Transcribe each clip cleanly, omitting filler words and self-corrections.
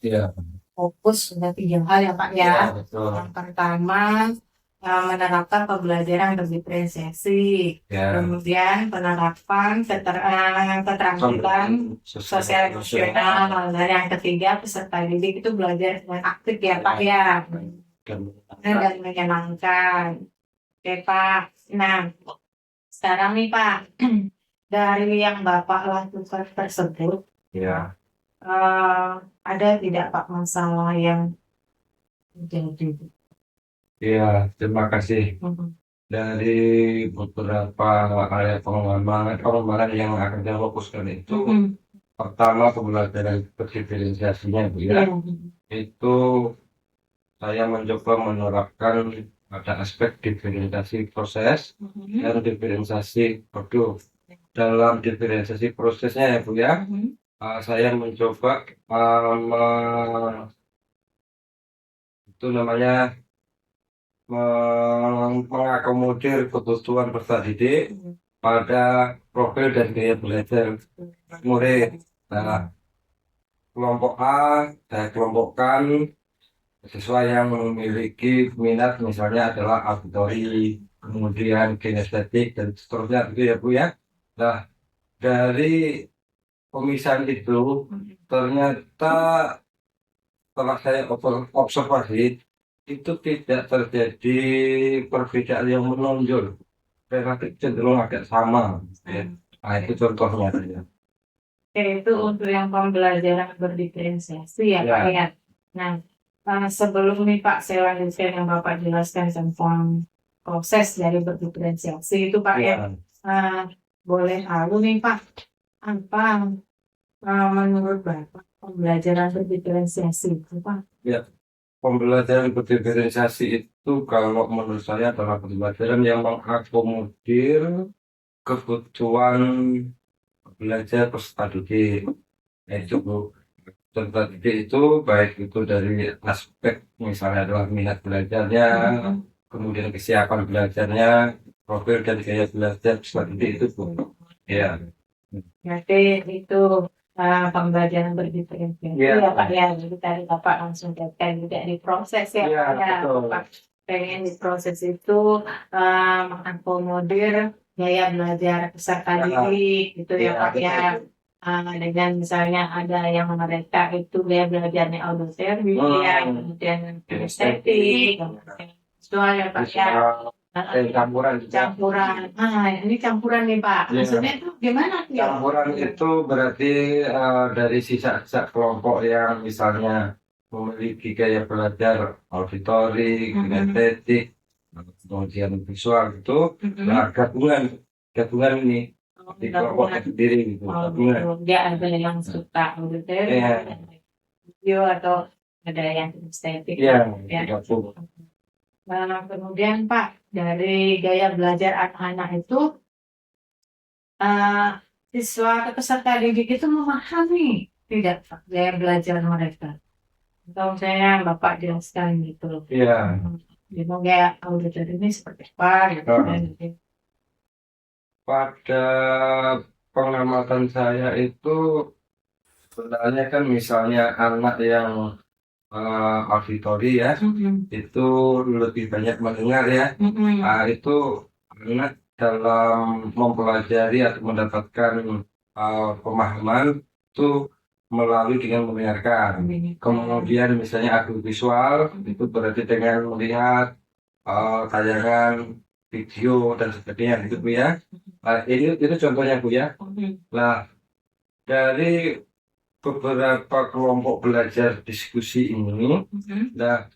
Iya. Fokus ada 3 hal ya Pak ya. Iya, betul. Yang pertama, menerapkan pembelajaran berdiferensiasi. Ya. Kemudian penerapan keterampilan sosial emosional. Dan yang ketiga, peserta didik itu belajar dengan aktif ya Pak ya. Dan menyenangkan. Oke Pak. Nah, sekarang nih Pak, dari yang Bapak lakukan tersebut, Ya. eh, ada tidak Pak masalah yang terjadi? Iya, terima kasih. Mhm. Dari beberapa area pengembangan yang akan saya fokuskan itu, Mhm. pertama pembelajaran berdiferensiasinya, Bu ya. Iya. Itu saya mencoba menerapkan pada aspek diferensiasi proses dan Mhm. diferensiasi produk. Dalam diferensiasi prosesnya ya Bu ya, Mhm. saya mencoba itu namanya mengakomodir kebutuhan peserta didik Mhm. pada profil dan gaya belajar murid. Nah, kelompok A saya kelompokkan sesuai yang memiliki minat, misalnya adalah auditori, kemudian kinestetik dan seterusnya gitu ya Bu ya. Nah, dari pemisahan itu ternyata setelah saya observasi itu tidak terjadi perbedaan yang menonjol, relatif cenderung agak sama ya. Nah, itu contohnya ya. Oke, itu untuk yang pembelajaran berdiferensiasi ya Pak Ya. ya. Nah, sebelum nih Pak saya lanjutkan yang Bapak jelaskan tentang proses dari berdiferensiasi itu Pak ya. Ya. Eh, boleh tahu nih Pak, apa menurut Bapak pembelajaran berdiferensiasi itu Pak? Ya, pembelajaran berdiferensiasi itu kalau menurut saya adalah pembelajaran yang mengakomodir kebutuhan belajar peserta didik. Itu Bu, peserta didik itu baik itu dari aspek misalnya adalah minat belajarnya, Mhm. kemudian kesiapan belajarnya, profil dan gaya belajar peserta didik itu Bu. Ya. Berarti itu pembelajaran berdiferensiasi Iya. ya Pak ya. Jadi tadi Bapak langsung katakan juga di proses ya Iya, Pak ya. betul. Bapak pengen di proses itu mengakomodir gaya belajar peserta Ya. didik gitu ya Iya, Pak ya. betul. Dengan misalnya ada yang mereka itu gaya belajarnya auditory ya, kemudian kinestetik, kemudian visual ya Pak ya. Campuran juga. Campuran. Ini campuran nih Pak. Iya. Maksudnya itu gimana tuh ya? Campuran itu berarti dari sisa-sisa kelompok yang misalnya memiliki gaya belajar auditori, kinestetik, kemudian visual itu, nah gabungan ini di kelompoknya sendiri gitu, gabungan. Gitu. Dia ada yang suka auditory, Iya, ada yang video atau ada yang estetik iya, ya. digabung. Nah, kemudian Pak, dari gaya belajar anak-anak itu, uh, siswa atau peserta didik itu memahami tidak Pak, gaya belajar mereka. Atau misalnya Bapak jelaskan gitu loh. Iya. Gitu, kayak auditor ini seperti apa gitu kan. Pada pengamatan saya itu sebenarnya kan misalnya anak yang auditori ya, itu lebih banyak mendengar ya. Itu anak dalam mempelajari atau mendapatkan pemahaman itu melalui dengan mendengarkan. Kemudian misalnya audiovisual itu berarti dengan melihat tayangan video dan sebagainya gitu Bu ya. Ini itu contohnya Bu ya. Nah, dari beberapa kelompok belajar diskusi ini, nah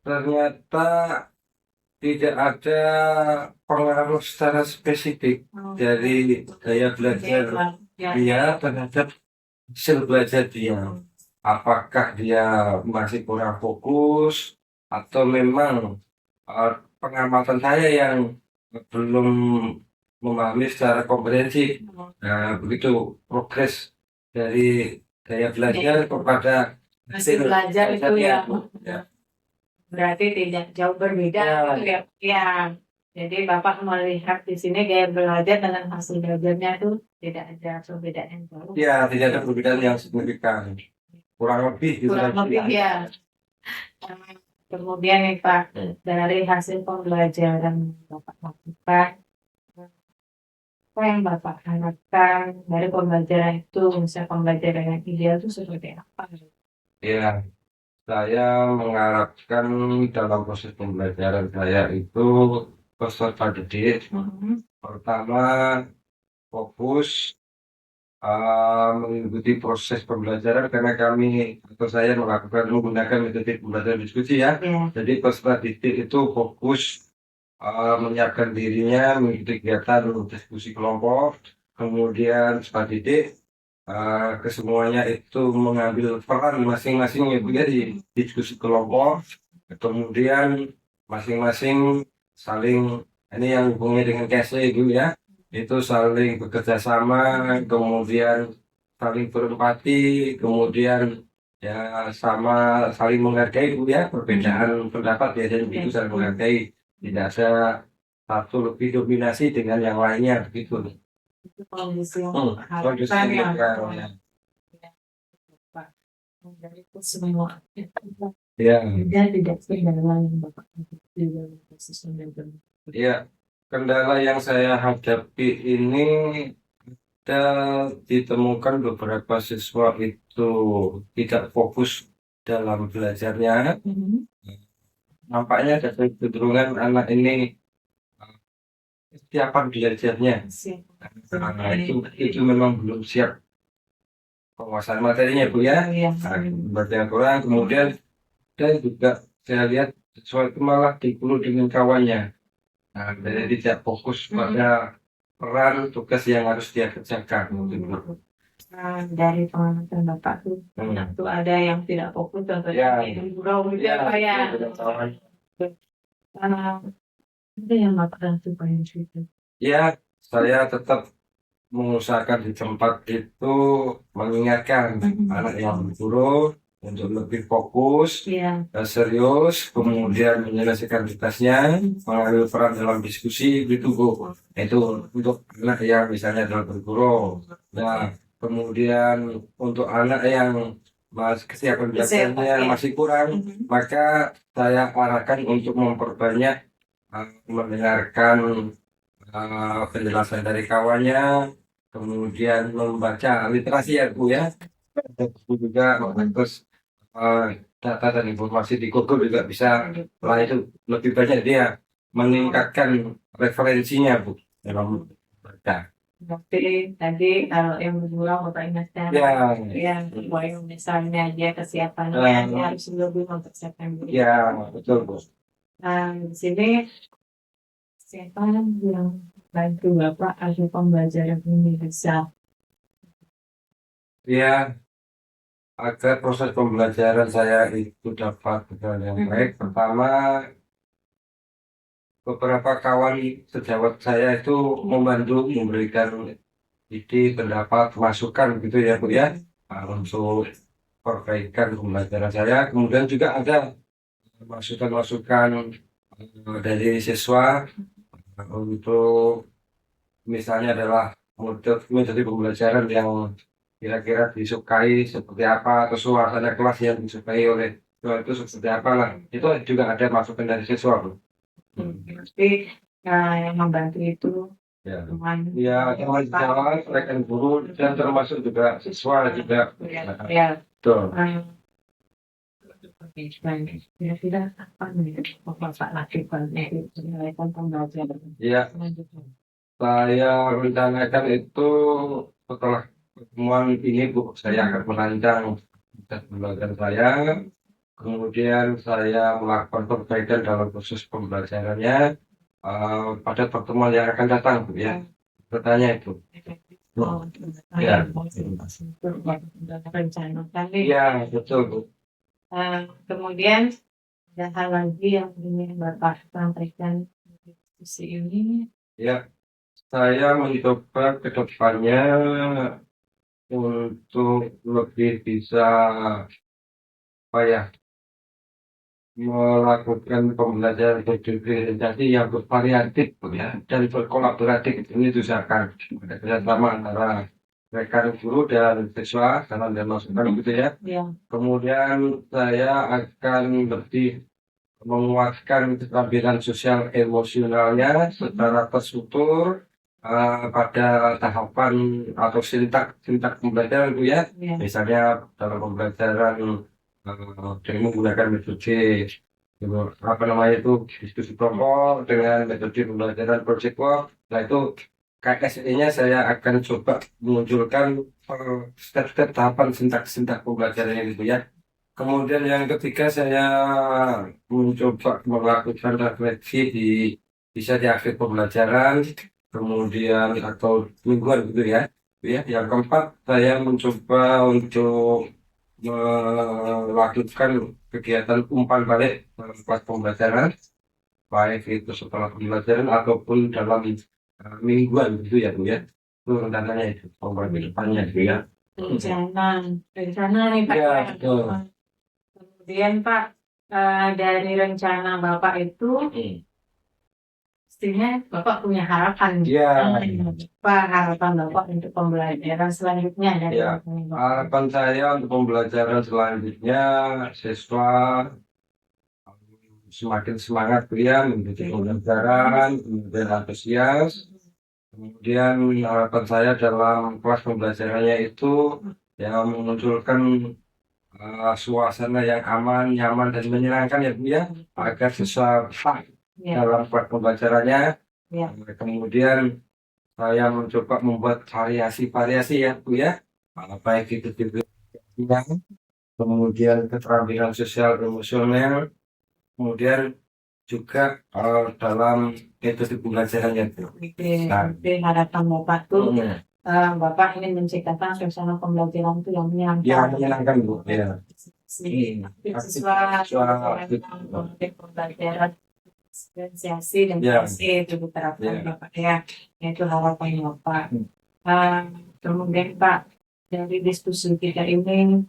ternyata tidak ada pengaruh secara spesifik dari gaya belajar dia terhadap hasil belajar dia. Apakah dia masih kurang fokus atau memang pengamatan saya yang belum memahami secara komprehensif. Nah, begitu progres dari gaya belajar kepada Hasil belajar itu ya. Ya. Berarti tidak jauh berbeda gitu ya. Ya. Jadi Bapak melihat di sini gaya belajar dengan hasil belajarnya itu tidak ada perbedaan yang jauh. Ya, tidak ada perbedaan yang signifikan. kurang lebih gitu kurang aja. lebih ya. Kemudian nih Pak, dari hasil pembelajaran Bapak lakukan, apa yang Bapak harapkan dari pembelajaran itu, misalnya pembelajaran yang ideal itu seperti apa? Ya, saya mengharapkan dalam proses pembelajaran saya itu peserta didik Mhm. pertama fokus mengikuti proses pembelajaran karena kami atau saya menggunakan metode pembelajaran diskusi ya. Ya. Jadi peserta didik itu fokus menyiapkan dirinya mengikuti kegiatan diskusi kelompok, kemudian peserta didik kesemuanya itu mengambil peran masing-masing ya Bu, ya, di diskusi kelompok, kemudian masing-masing saling ini yang hubungannya dengan case itu ya, itu saling bekerja sama, kemudian saling berempati, kemudian ya sama saling menghargai Bu ya, perbedaan pendapat ya, dan itu saling menghargai, tidak ada satu lebih dominasi dengan yang lainnya begitu. Itu kondisi yang Kondisi harapkan ya. ya. Pak. Dari itu semua. Ya, Dan tidak kendala yang Bapak hadapi dalam proses pembelajaran. ya, kendala yang saya hadapi ini ada ditemukan beberapa siswa itu tidak fokus dalam belajarnya. Mhm. Nampaknya ada kecenderungan anak ini kesiapan belajarnya. Siap. Karena itu memang belum siap penguasaan materinya Bu ya. Iya. Belajar kurang, kemudian dan juga saya lihat siswa itu malah dikumpul dengan kawannya. Nah, jadi tidak fokus pada peran tugas yang harus dia kerjakan. Nah, dari pengalaman Bapak tuh, tuh ada yang tidak fokus contohnya Ya. gurau gitu ya Pak ya. Ada yang Bapak lakukan gitu. Ya, saya tetap mengusahakan di tempat itu mengingatkan anak yang guru untuk lebih fokus, Iya. serius, kemudian menyelesaikan tugasnya, mengambil peran dalam diskusi gitu Bu. Itu untuk anak yang misalnya dalam berguru. Nah, kemudian untuk anak yang kesiapan belajarnya masih kurang, maka saya arahkan untuk memperbanyak mendengarkan penjelasan dari kawannya, kemudian membaca literasi ya Bu ya, buku juga, terus data dan informasi di Google juga bisa. Setelah itu lebih banyak dia meningkatkan referensinya Bu dalam baca. Berarti tadi kalau yang bergurau Bapak ingatkan ya bahwa misalnya aja kesiapannya dia harus lebih mempersiapkan diri. Ya, betul Bu. Nah, di sini siapa yang bantu Bapak agar pembelajaran ini bisa? Ya, agar proses pembelajaran saya itu dapat berjalan yang baik, pertama beberapa kawan sejawat saya itu membantu memberikan ide, pendapat, masukan gitu ya Bu ya, untuk perbaikan pembelajaran saya. Kemudian juga ada masukan-masukan dari siswa untuk misalnya adalah metode pembelajaran yang kira-kira disukai seperti apa, atau suasana kelas yang disukai oleh siswa itu seperti apa lah. Itu juga ada masukan dari siswa Bu. Tapi yang membantu itu Ya, teman teman sejawat, rekan guru, dan termasuk juga siswa juga. ya. Betul. Kira-kira apa nih Bapak lakukan untuk menyelesaikan pembelajaran? Ya, saya rencanakan itu setelah pertemuan ini Bu, saya akan merancang pembelajaran saya, kemudian saya melakukan perbaikan dalam proses pembelajarannya pada pertemuan yang akan datang Bu ya. Bertanya itu. Ya. Ya, betul Bu. Kemudian ada hal lagi yang ingin Bapak sampaikan di diskusi ini? Ya, saya mencoba ke depannya untuk lebih bisa apa ya, melakukan pembelajaran berdifferensiasi yang bervariatif ya, dan berkolaboratif. Ini usahakan ada kerjasama antara rekan guru dan siswa karena ada masukan gitu ya. Ya. Kemudian saya akan lebih menguatkan keterampilan sosial emosionalnya secara terstruktur pada tahapan atau sintak pembelajaran itu ya. Ya. Misalnya dalam pembelajaran dengan menggunakan metode apa namanya itu diskusi kelompok dengan metode pembelajaran project work. Nah itu KSE-nya saya akan coba menunjukkan step-step tahapan sintak pembelajarannya gitu ya. Kemudian yang ketiga saya mencoba melakukan refleksi bisa di akhir pembelajaran, kemudian atau mingguan gitu ya. Ya, yang keempat saya mencoba untuk melakukan kegiatan umpan balik pas pembelajaran, baik itu setelah pembelajaran ataupun dalam mingguan gitu ya Bu ya. Itu rencananya itu pembelajaran depannya gitu ya. Rencana nih Pak. Ya, Ya. betul. Kemudian Pak, dari rencana Bapak itu, pastinya Bapak punya harapan. Ya. Apa harapan Bapak untuk pembelajaran selanjutnya dari Ya, harapan saya untuk pembelajaran selanjutnya siswa semakin semangat ya mengikuti pembelajaran, kemudian antusias. Kemudian harapan saya dalam kelas pembelajarannya itu yang memunculkan suasana yang aman, nyaman dan menyenangkan ya Bu ya, agar siswa betah dalam kelas pembelajarannya. Ya. Kemudian saya mencoba membuat variasi ya Bu ya, baik itu kemudian keterampilan sosial emosional, kemudian juga dalam metode pembelajarannya Bu. Oke, harapan Bapak tuh Bapak ingin menciptakan suasana pembelajaran itu yang menyenangkan. Ya, menyenangkan Bu. Ya. Siswa pembelajaran diferensiasi dan itu diterapkan Bapak ya. Itu harapan Bapak. Kemudian Pak, dari diskusi kita ini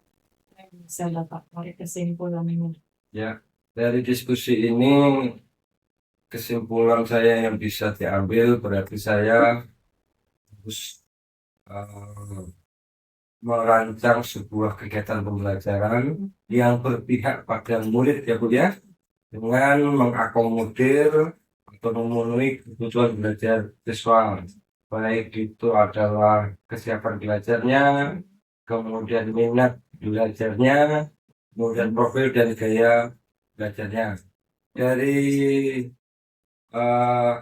bisa dapat kesimpulan ini. Ya, dari diskusi ini kesimpulan saya yang bisa diambil berarti saya harus merancang sebuah kegiatan pembelajaran yang berpihak pada murid ya Bu ya, dengan mengakomodir atau memenuhi kebutuhan belajar siswa, baik itu adalah kesiapan belajarnya, kemudian minat belajarnya, kemudian profil dan gaya belajarnya. Dari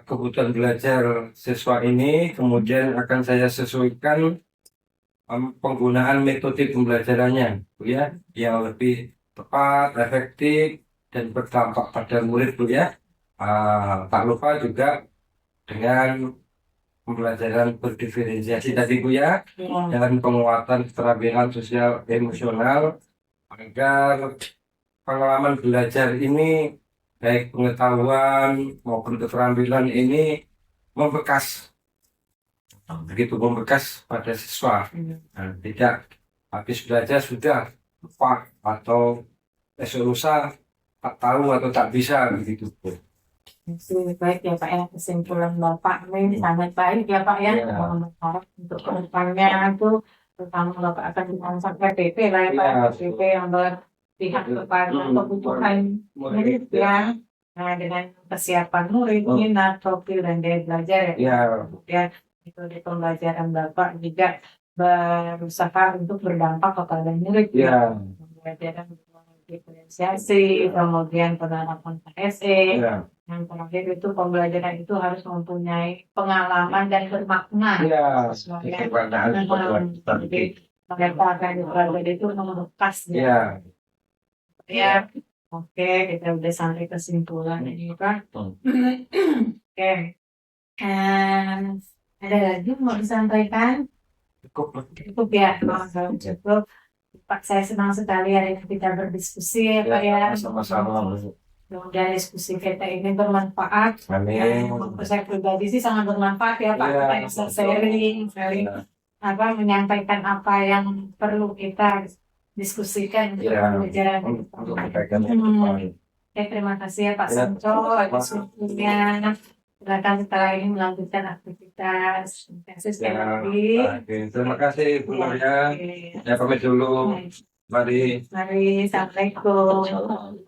kebutuhan belajar siswa ini kemudian akan saya sesuaikan penggunaan metode pembelajarannya ya, yang lebih tepat, efektif dan berdampak pada murid ya. Tak lupa juga dengan pembelajaran berdiferensiasi tadi Bu ya, dan penguatan keterampilan sosial emosional agar pengalaman belajar ini baik pengetahuan maupun keterampilan ini membekas pada siswa. Nah, tidak habis belajar sudah lupa atau esok lusa tak tahu atau tak bisa begitu. Baik ya Pak ya, kesimpulan Bapak ini sangat baik ya Pak ya. Berharap untuk kedepannya itu terutama Bapak akan mengangkat PPP lah ya Pak, PPP yang berpihak kepada kebutuhan murid ya. Nah, dengan kesiapan murid, minat, profil dan daya belajar ya. Kemudian metode pembelajaran Bapak juga berusaha untuk berdampak kepada murid ya. Pembelajaran diferensiasi, kemudian penerapan KSE. Yang terakhir itu pembelajaran itu harus mempunyai pengalaman dan bermakna. Jadi mereka akan belajar itu membekas ya. Oke, kita udah sampai kesimpulan ini Pak. Oke. Ada lagi mau disampaikan? Cukup ya, cukup. Pak, saya senang sekali hari ini kita berdiskusi ya Pak ya. Sama-sama. Semoga diskusi kita ini bermanfaat. Amin. Saya pribadi sih sangat bermanfaat ya Pak. Kita bisa sharing, menyampaikan apa yang perlu kita diskusikan untuk pembelajaran. Terima kasih ya Pak Sanco atas waktunya. Silakan setelah ini melanjutkan aktivitas. Terima kasih sekali Ya, lagi. oke. Terima kasih Bu Maria. Oke. Ya pamit dulu. Mari. Mari, assalamualaikum.